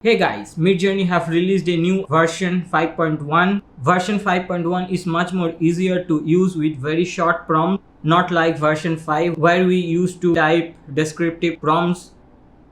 Hey guys, Midjourney have released a new version 5.1. Version 5.1 is much more easier to use with very short prompts, not like version 5 where we used to type descriptive prompts.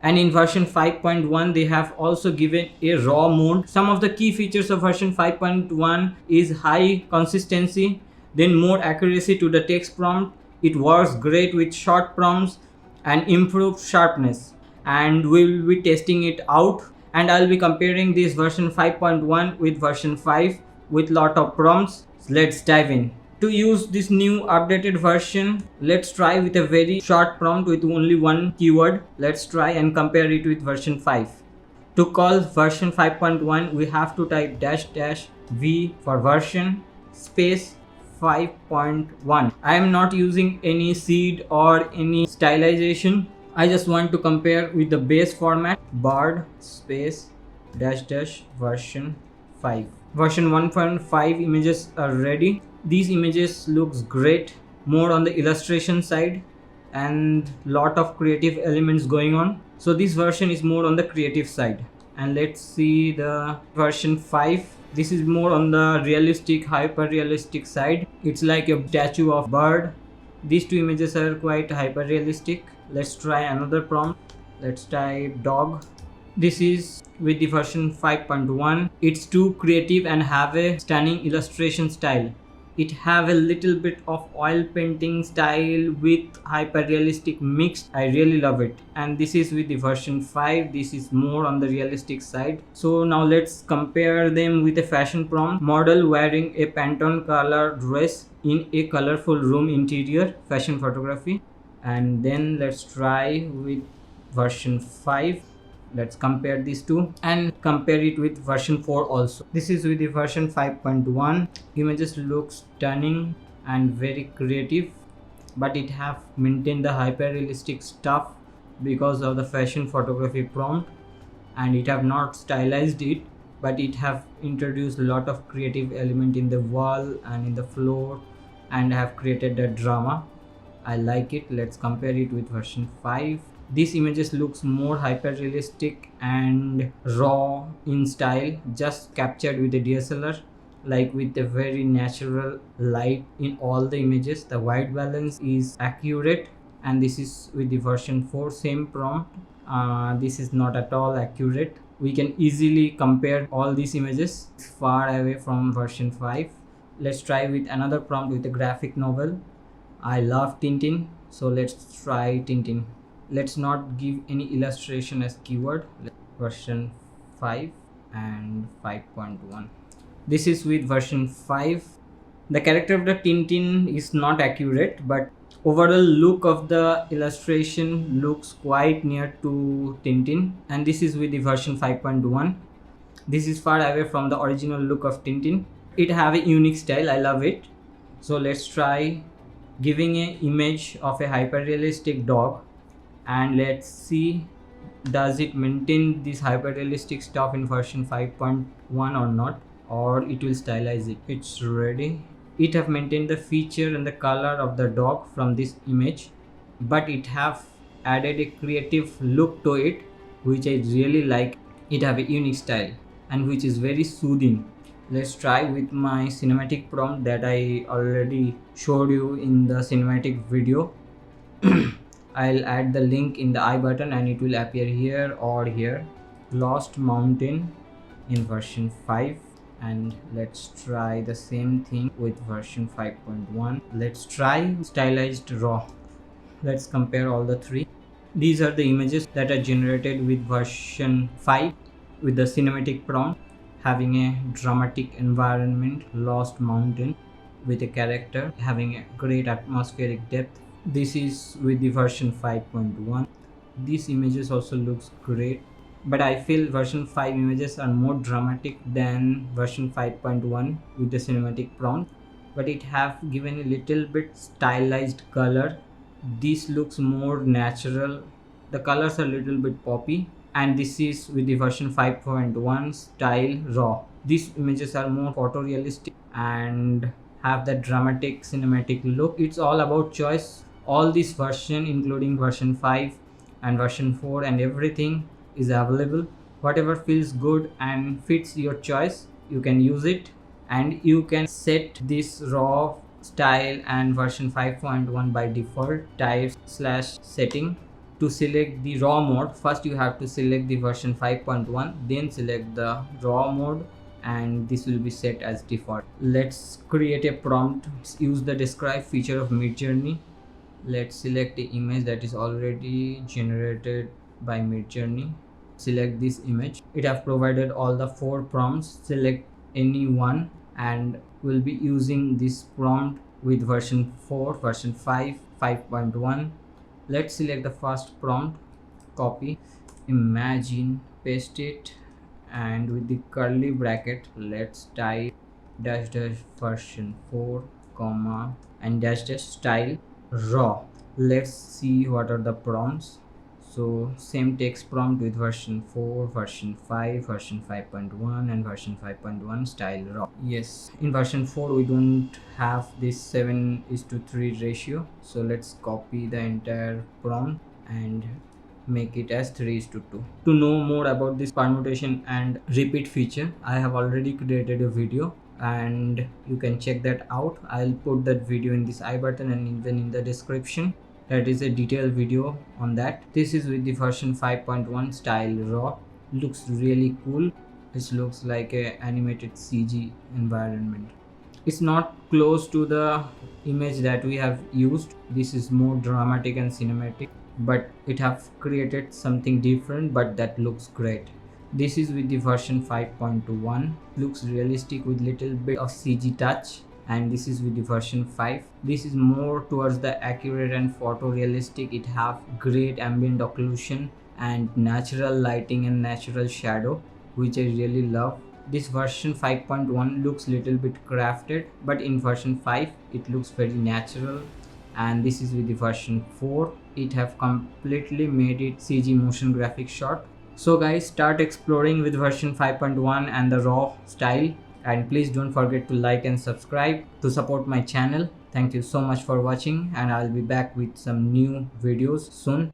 And in version 5.1 they have also given a raw mode. Some of the key features of version 5.1 is high consistency, then more accuracy to the text prompt. It works great with short prompts and improved sharpness, and we'll be testing it out, and I'll be comparing this version 5.1 with version 5 with lot of prompts. Let's dive in. To use this new updated version, let's try with a very short prompt with only one keyword. Let's try and compare it with version 5. To call version 5.1, we have to type --v for version space 5.1. I am not using any seed or any stylization. I just want to compare with the base format, bird space version 5. Version 1.5 images are ready. These images looks great, more on the illustration side and lot of creative elements going on. So this version is more on the creative side. And let's see the version 5. This is more on the realistic, hyper realistic side. It's like a statue of bird. These two images are quite hyper realistic. Let's try another prompt. Let's type dog. This is with the version 5.1. It's too creative and have a stunning illustration style. It have a little bit of oil painting style with hyper realistic mixed. I really love it. And this is with the version 5. This is more on the realistic side. So now let's compare them with a fashion prompt. Model wearing a Pantone color dress in a colorful room interior, fashion photography. And then let's try with version 5. Let's compare these two and compare it with version 4 also. This is with the version 5.1. Images look stunning and very creative, but it have maintained the hyper realistic stuff because of the fashion photography prompt, and it have not stylized it, but it have introduced a lot of creative element in the wall and in the floor and have created the drama. I like it. Let's compare it with version 5. These images looks more hyper realistic and raw in style, just captured with the DSLR, like with a very natural light in all the images. The white balance is accurate, and this is with the version 4, same prompt. This is not at all accurate. We can easily compare all these images. It's far away from version 5. Let's try with another prompt with a graphic novel. I love Tintin, so let's try Tintin. Let's not give any illustration as keyword. Version 5 and 5.1. This is with version 5. The character of the Tintin is not accurate, but overall look of the illustration looks quite near to Tintin, and this is with the version 5.1. This is far away from the original look of Tintin. It have a unique style. I love it. So let's try giving an image of a hyper realistic dog, and let's see does it maintain this hyper realistic stuff in version 5.1 or not, or it will stylize it. It's ready. It have maintained the feature and the color of the dog from this image, but it have added a creative look to it, which I really like. It have a unique style and which is very soothing. Let's try with my cinematic prompt that I already showed you in the cinematic video. I'll add the link in the I button and it will appear here or here. Lost Mountain in version 5, and let's try the same thing with version 5.1. Let's try stylized raw. Let's compare all the three. These are the images that are generated with version 5 with the cinematic prompt, having a dramatic environment, Lost Mountain, with a character having a great atmospheric depth. This is with the version 5.1. These images also looks great, but I feel version 5 images are more dramatic than version 5.1 with the cinematic prompt, but it have given a little bit stylized color. This looks more natural. The colors are a little bit poppy, and this is with the version 5.1 style raw. These images are more photorealistic and have that dramatic cinematic look. It's all about choice. All this version, including version 5 and version 4 and everything, is available. whatever feels good and fits your choice, you can use it. And you can set this raw style and version 5.1 by default type/setting. To select the raw mode, first you have to select the version 5.1, then select the raw mode, and this will be set as default. Let's create a prompt. Use the describe feature of Midjourney. Let's select the image that is already generated by Midjourney. Select this image. It have provided all the 4 prompts. Select any one, and we'll be using this prompt with version 4, version 5, 5.1. Let's select the first prompt, copy, imagine, paste it, and with the curly bracket let's type dash dash version 4 comma and dash dash style raw. Let's see what are the prompts. So same text prompt with version 4, version 5, version 5.1 and version 5.1 style raw. Yes, in version 4 we don't have this 7:3 ratio, so let's copy the entire prompt and make it as 3:2. To know more about this permutation and repeat feature, I have already created a video and you can check that out. I'll put that video in this I button and even in the description. That is a detailed video on that. This is with the version 5.1 style raw. Looks really cool. This looks like a animated CG environment. It's not close to the image that we have used. This is more dramatic and cinematic, but it have created something different, but that looks great. This is with the version 5.1. Looks realistic with little bit of CG touch. And this is with the version 5. This is more towards the accurate and photorealistic. It have great ambient occlusion and natural lighting and natural shadow, which I really love. This version 5.1 looks little bit crafted, but in version 5 it looks very natural. And this is with the version 4. It have completely made it CG motion graphic shot. So guys, start exploring with version 5.1 and the raw style. And please don't forget to like and subscribe to support my channel. Thank you so much for watching, and I'll be back with some new videos soon.